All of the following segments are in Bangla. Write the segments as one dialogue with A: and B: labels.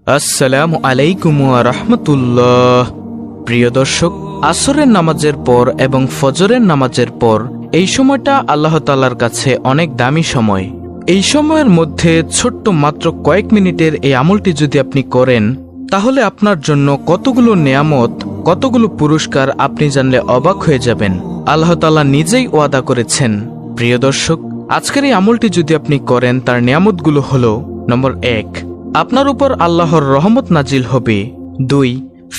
A: আসসালামু আলাইকুম ওয়া রাহমাতুল্লাহ। প্রিয় দর্শক, আসরের নামাজের পর এবং ফজরের নামাজের পর এই সময়টা আল্লাহ তাআলার কাছে অনেক দামি সময়। এই সময়ের মধ্যে ছোট্ট মাত্র কয়েক মিনিটের এই আমলটি যদি আপনি করেন, তাহলে আপনার জন্য কতগুলো নেয়ামত, কতগুলো পুরস্কার আপনি জানলে অবাক হয়ে যাবেন। আল্লাহ তাআলা নিজেই ওয়াদা করেছেন। প্রিয় দর্শক, আজকের এই আমলটি যদি আপনি করেন, তার নেয়ামতগুলো হলো: নম্বর 1, আপনার উপর আল্লাহর রহমত নাজিল হবে। 2,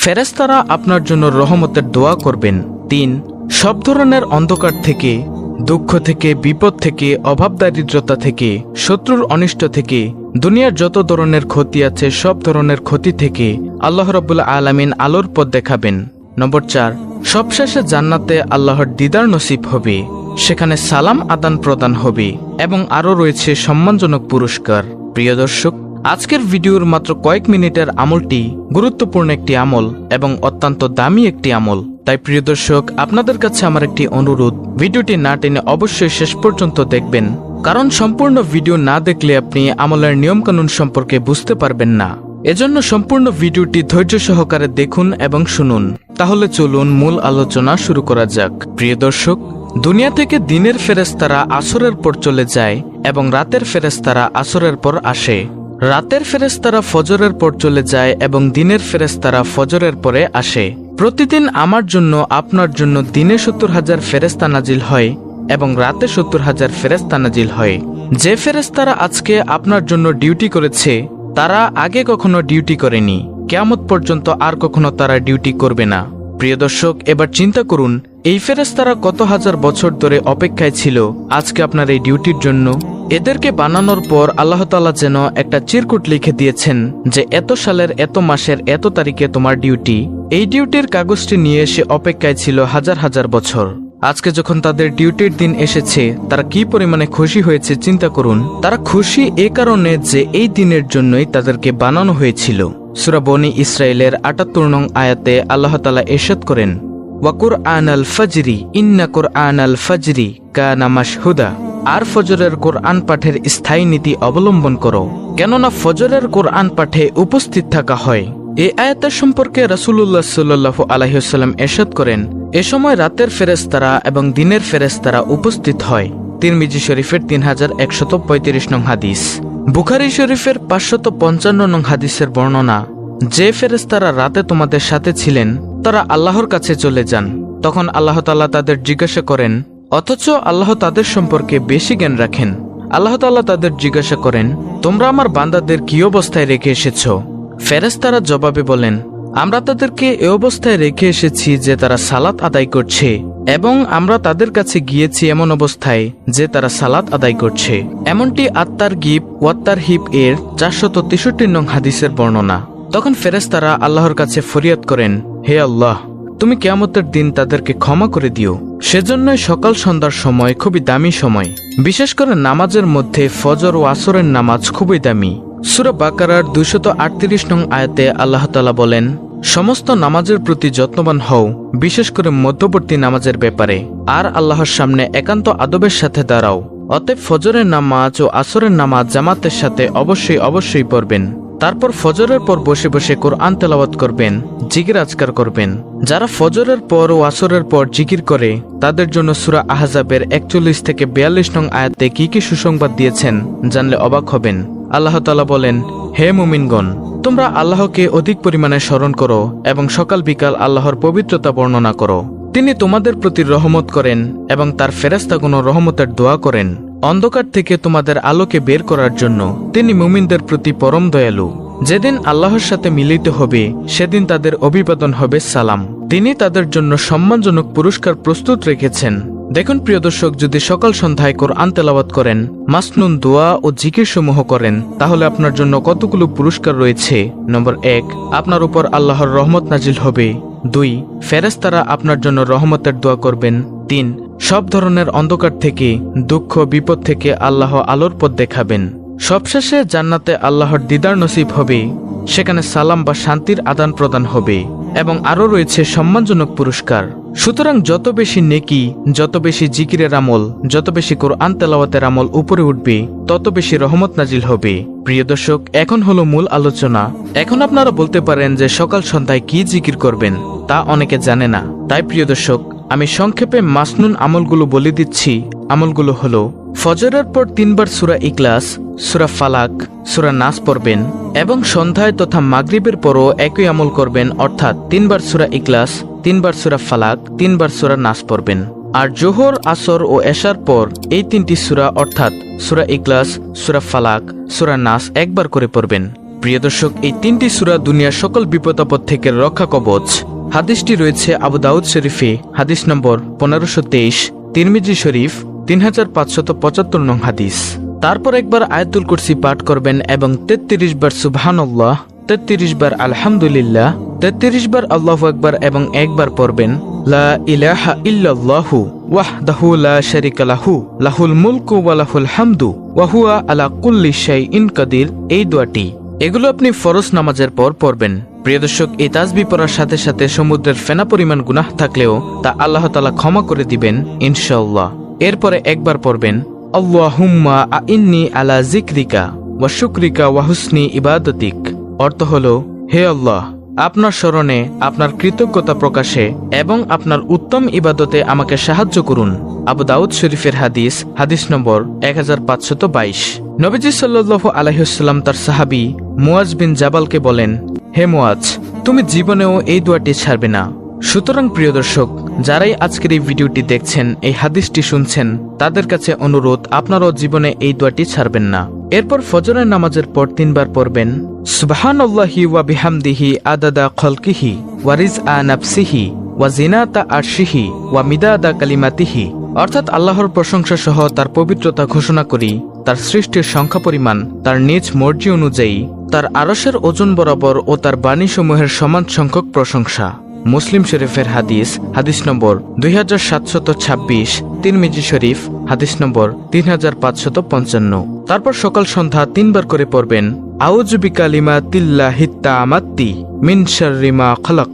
A: ফেরেশতারা আপনার জন্য রহমতের দোয়া করবেন। 3, সব ধরনের অন্ধকার থেকে, দুঃখ থেকে, বিপদ থেকে, অভাব দারিদ্রতা থেকে, শত্রুর অনিষ্ট থেকে, দুনিয়ার যত ধরনের ক্ষতি আছে সব ধরনের ক্ষতি থেকে আল্লাহ রাব্বুল আলামিন আলোর পথ দেখাবেন। নম্বর 4, সবশেষে জান্নাতে আল্লাহর দিদার নসিব হবে, সেখানে সালাম আদান প্রদান হবে এবং আরও রয়েছে সম্মানজনক পুরস্কার। প্রিয় দর্শক, আজকের ভিডিওর মাত্র কয়েক মিনিটের আমলটি গুরুত্বপূর্ণ একটি আমল এবং অত্যন্ত দামি একটি আমল। তাই প্রিয় দর্শক, আপনাদের কাছে আমার একটি অনুরোধ, ভিডিওটি না টেনে অবশ্যই শেষ পর্যন্ত দেখবেন, কারণ সম্পূর্ণ ভিডিও না দেখলে আপনি আমলের নিয়মকানুন সম্পর্কে বুঝতে পারবেন না। এজন্য সম্পূর্ণ ভিডিওটি ধৈর্য সহকারে দেখুন এবং শুনুন। তাহলে চলুন মূল আলোচনা শুরু করা যাক। প্রিয় দর্শক, দুনিয়া থেকে দিনের ফেরেশতারা আসরের পর চলে যায় এবং রাতের ফেরেশতারা আসরের পর আসে। রাতের ফেরেশতারা ফজরের পর চলে যায় এবং দিনের ফেরেশতারা ফজরের পরে আসে। প্রতিদিন আমার জন্য, আপনার জন্য দিনে 70,000 ফেরেশতা নাজিল হয় এবং রাতে 70,000 ফেরেশতা নাজিল হয়। যে ফেরেশতারা আজকে আপনার জন্য ডিউটি করেছে, তারা আগে কখনো ডিউটি করেনি, কিয়ামত পর্যন্ত আর কখনো তারা ডিউটি করবে না। প্রিয় দর্শক, এবার চিন্তা করুন, এই ফেরেশতারা কত হাজার বছর ধরে অপেক্ষায় ছিল আজকে আপনার এই ডিউটির জন্য। এদেরকে বানানোর পর আল্লাহ তাআলা যেন একটা চিরকুট লিখে দিয়েছেন যে এত সালের এত মাসের এত তারিখে তোমার ডিউটি। এই ডিউটির কাগজটি নিয়ে এসে অপেক্ষায় ছিল হাজার হাজার বছর। আজকে যখন তাদের ডিউটির দিন এসেছে, তারা কি পরিমাণে খুশি হয়েছে চিন্তা করুন। তারা খুশি এ কারণে যে এই দিনের জন্যই তাদেরকে বানানো হয়েছিল। সূরা বনী ইসরাইলের ৭৮ নং আয়াতে আল্লাহ তাআলা ইরশাদ করেন, ওয়া কুরআনাল ফাজরি ইন্না কুরআনাল ফাজরি কানা মাশহুদা। আর ফজরের কোরআন পাঠের স্থায়ী নীতি অবলম্বন করো, কেননা ফজরের কোরআন পাঠে উপস্থিত থাকা হয়। এই আয়াতের সম্পর্কে রাসূলুল্লাহ সাল্লাল্লাহু আলাইহি ওয়াসাল্লাম ইরশাদ করেন, এ সময় রাতের ফেরেশতারা এবং দিনের ফেরেশতারা উপস্থিত হয়। তিরমিজি শরীফের 3135 নং হাদিস, বুখারী শরীফের 555 নং হাদিসের বর্ণনা, যে ফেরেশতারা রাতে তোমাদের সাথে ছিলেন তারা আল্লাহর কাছে চলে যান। তখন আল্লাহ তাআলা তাদের জিজ্ঞাসা করেন, অথচ আল্লাহ তাদের সম্পর্কে বেশি জ্ঞান রাখেন। আল্লাহ তাআলা তাদের জিজ্ঞাসা করেন, তোমরা আমার বান্দাদের কি অবস্থায় রেখে এসেছ? ফেরেশতারা জবাবে বলেন, আমরা তাদেরকে এ অবস্থায় রেখে এসেছি যে তারা সালাত আদায় করছে, এবং আমরা তাদের কাছে গিয়েছি এমন অবস্থায় যে তারা সালাত আদায় করছে। এমনটি আত-তারগীব ওয়াত তারহিব এর 463 নং হাদিসের বর্ণনা। তখন ফেরেশতারা আল্লাহর কাছে ফরিয়াদ করেন, হে আল্লাহ, তুমি কিয়ামতের দিন তাদেরকে ক্ষমা করে দিও। সেজন্যই সকাল সন্ধ্যার সময় খুবই দামি সময়। বিশেষ করে নামাজের মধ্যে ফজর ও আসরের নামাজ খুবই দামি। সূরা বাকারার 238 নং আয়াতে আল্লাহ তাআলা বলেন, সমস্ত নামাজের প্রতি যত্নবান হও, বিশেষ করে মধ্যবর্তী নামাজের ব্যাপারে, আর আল্লাহর সামনে একান্ত আদবের সাথে দাঁড়াও। অতএব ফজরের নামাজ ও আসরের নামাজ জামাতের সাথে অবশ্যই পড়বেন। তারপর ফজরের পর বসে বসে কোরআন তেলাওয়াত করবেন, জিকির আজকার করবেন। যারা ফজরের পর ও আসরের পর জিকির করে, তাদের জন্য সূরা আহজাবের 41 থেকে 42 নং আয়াতে কি কি সুসংবাদ দিয়েছেন জানলে অবাক হবেন। আল্লাহ তাআলা বলেন, হে মুমিনগণ, তোমরা আল্লাহকে অধিক পরিমাণে স্মরণ করো এবং সকাল বিকাল আল্লাহর পবিত্রতা বর্ণনা করো। তিনি তোমাদের প্রতি রহমত করেন এবং তার ফেরেশতাগণ রহমতের দোয়া করেন। অন্ধকার থেকে তোমাদের আলোকে বের করার জন্য তিনি মুমিনদের প্রতি পরম দয়ালু। যেদিন আল্লাহর সাথে মিলিত হবে, সেদিন তাদের অভিবাদন হবে সালাম। তিনি তাদের জন্য সম্মানজনক পুরস্কার প্রস্তুত রেখেছেন। দেখুন প্রিয় দর্শক, যদি সকাল সন্ধ্যায় কোরআন তেলাওয়াত করেন, মাসনুন দোয়া ও জিকির সমূহ করেন, তাহলে আপনার জন্য কতগুলো পুরস্কার রয়েছে। নম্বর 1, আপনার উপর আল্লাহর রহমত নাজিল হবে। 2, ফেরেশতারা আপনার জন্য রহমতের দোয়া করবেন। 3, সব ধরনের অন্ধকার থেকে, দুঃখ বিপদ থেকে আল্লাহ আলোর পথ দেখাবেন। সবশেষে জান্নাতে আল্লাহর দিদার নসিব হবে, সেখানে সালাম বা শান্তির আদান প্রদান হবে এবং আরও রয়েছে সম্মানজনক পুরস্কার। সুতরাং যত বেশি নেকি, যত বেশি জিকিরের আমল, যত বেশি কোরআন তেলাওয়াতের আমল উপরে উঠবে, তত বেশি রহমত নাজিল হবে। প্রিয় দর্শক, এখন হলো মূল আলোচনা। এখন আপনারা বলতে পারেন যে সকাল সন্ধ্যায় কি জিকির করবেন, তা অনেকে জানে না। তাই প্রিয় দর্শক, আমি সংক্ষেপে মাসনুন আমলগুলো বলে দিচ্ছি। আমলগুলো হলো: ফজরের পর 3 বার সূরা ইখলাস, সূরা ফালাক, সূরা নাস পড়বেন এবং সন্ধ্যায় তথা মাগরিবের পরও একই আমল করবেন, অর্থাৎ 3 বার সূরা ইখলাস, 3 বার সূরা ফালাক, 3 বার সূরা নাস পড়বেন। আর জোহর, আসর ও এশার পর এই 3টি সূরা অর্থাৎ সূরা ইখলাস, সূরা ফালাক, সূরা নাস একবার করে পড়বেন। প্রিয় দর্শক, এই 3টি সূরা দুনিয়ার সকল বিপদ আপদ থেকে রক্ষা কবচ। হাদিসটি রয়েছে আবু দাউদ শরীফে, হাদিস নম্বর 1523, তিরমিজি শরীফ 3575 নং হাদিস। তারপর একবার আয়াতুল কুরসি পাঠ করবেন এবং 33 বার সুবহানাল্লাহ, 33 বার আলহামদুলিল্লাহ, 33 বার আল্লাহু আকবার এবং একবার পড়বেন লা ইলাহা ইল্লাল্লাহু ওয়াহদাহু লা শারীকা লাহু লাহুল মুলকু ওয়া লাহুল হামদু ওয়া হুয়া আলা কুল্লি শাইইন কাদির। এই দোয়াটি এগুলো আপনি ফরজ নামাজের পর পড়বেন। প্রিয় দর্শক, এই তাসবিহ পড়ার সাথে সাথে সমুদ্রের ফেনা পরিমাণ গুনাহ থাকলেও তা আল্লাহ তাআলা ক্ষমা করে দিবেন ইনশাআল্লাহ। এরপরে একবার পড়বেন আল্লাহুম্মা আইন্নি আলা যিকরিকা ওয়া শুকরিকা ওয়া হুসনি ইবাদাতিক। অর্থ হলো, হে আল্লাহ, আপনার স্মরণে, আপনার কৃতজ্ঞতা প্রকাশে এবং আপনার উত্তম ইবাদতে আমাকে সাহায্য করুন। আবু দাউদ শরীফের হাদিস, হাদিস নম্বর 1522। নবীজি সাল্লাল্লাহু আলাইহি ওয়াসাল্লাম তার সাহাবী মুয়াজ বিন জাবালকে বলেন, হে মুয়াজ, তুমি জীবনেও এই দোয়াটি ছাড়বে না। সুতরাং প্রিয় দর্শক, যারাই আজকের এই ভিডিওটি দেখছেন, এই হাদিসটি শুনছেন, তাদের কাছে অনুরোধ, আপনারাও জীবনে এই দোয়াটি ছাড়বেন না। এরপর ফজরের নামাজের পর 3 বার পড়বেন সুবহানাল্লাহি ওয়া বিহামদিহি আদাদা খালকিহি ওয়া রিজআ নাফসিহি ওয়া জিনাতা আরশিহি ওয়া মিদাদা কালিমাতিহি। অর্থাৎ আল্লাহর প্রশংসা সহ তার পবিত্রতা ঘোষণা করি, তার সৃষ্টির সংখ্যা পরিমাণ, তার নিজ মর্জি অনুযায়ী, তার আরশের ওজন বরাবর ও তার বাণীসমূহের সমান সংখ্যক প্রশংসা। মুসলিম শরীফের হাদিস, হাদিস নম্বর 2726, তিরমিজি শরীফ, হাদিস নম্বর 3555। তারপর সকাল সন্ধ্যা 3 বার করে পড়বেন আউযু বিকালিমাতিল্লাহিত তামাত্তি মিন শাররি মা খালাক।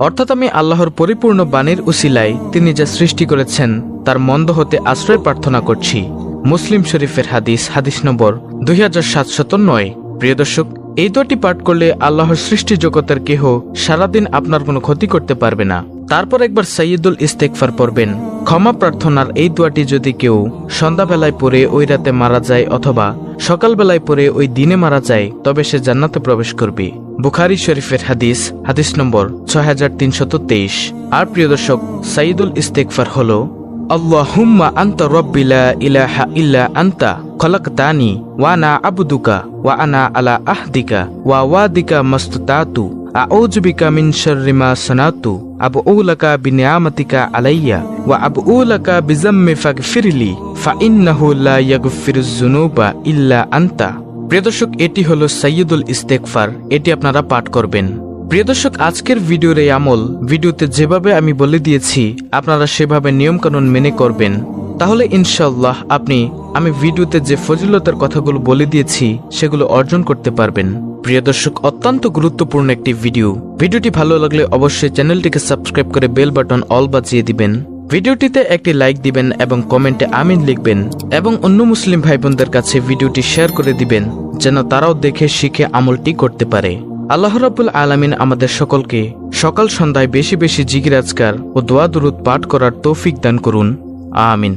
A: অর্থাৎ আমি আল্লাহর পরিপূর্ণ বাণীর উসিলায় তিনি যা সৃষ্টি করেছেন তার মন্দ হতে আশ্রয় প্রার্থনা করছি। মুসলিম শরীফের হাদিস, হাদিস নম্বর 2709। প্রিয় দর্শক, এই দোয়াটি পাঠ করলে আল্লাহর সৃষ্টি জগতের কেহ সারাদিন আপনার কোনো ক্ষতি করতে পারবে না। তারপর একবার সাইয়্যিদুল ইস্তেগফার পড়বেন। ক্ষমা প্রার্থনার এই দোয়াটি যদি কেউ সন্ধ্যাবেলায় পড়ে ওই রাতে মারা যায় অথবা সকালবেলায় পড়ে ওই দিনে মারা যায়, তবে সে জান্নাতে প্রবেশ করবে। বুখারী শরীফের হাদিস, হাদিস নম্বর 6323। আর প্রিয় দর্শক, সাইয়্যিদুল ইস্তেগফার হলো আল্লাহুম্মা আনতা রাব্বি লা ইলাহা ইল্লা আনতা খলাকতানি ওয়া আনা আবদুকা ওয়া আনা আলা আহদিকা ওয়া ওয়াদিকা মাসতাতু আউযু বিকা মিন শাররি মা সানাতু আবউ লাকা বিনিআমাতিকা আলাইয়া ওয়া আবউ লাকা বিযাম্মি ফাগফিরলি ফা ইন্নাহু লা ইয়াগফিরুয যুনুবা ইল্লা আনতা। প্রিয় দর্শক, এটি হলো সাইয়্যিদুল ইস্তেগফার। এটি আপনারা পাঠ করবেন। প্রিয় দর্শক, আজকের ভিডিওর এই আমল ভিডিওতে যেভাবে আমি বলে দিয়েছি আপনারা সেভাবে নিয়মকানুন মেনে করবেন, তাহলে ইনশাআল্লাহ আমি ভিডিওতে যে ফজিলতের কথাগুলো বলে দিয়েছি সেগুলো অর্জন করতে পারবেন। প্রিয় দর্শক, অত্যন্ত গুরুত্বপূর্ণ একটি ভিডিওটি ভালো লাগলে অবশ্যই চ্যানেলটিকে সাবস্ক্রাইব করে বেল বাটন অল বাজিয়ে দিবেন। ভিডিওটিতে একটি লাইক দিবেন এবং কমেন্টে আমিন লিখবেন এবং অন্য মুসলিম ভাই বোনদের কাছে ভিডিওটি শেয়ার করে দিবেন যেন তারাও দেখে শিখে আমলটি করতে পারে। আল্লাহ রাব্বুল আলামিন আমাদের সকলকে সকাল সন্ধ্যায় বেশি বেশি জিকির আজকার ও দোয়া দুরূদ পাঠ করার তৌফিক দান করুন। আমিন।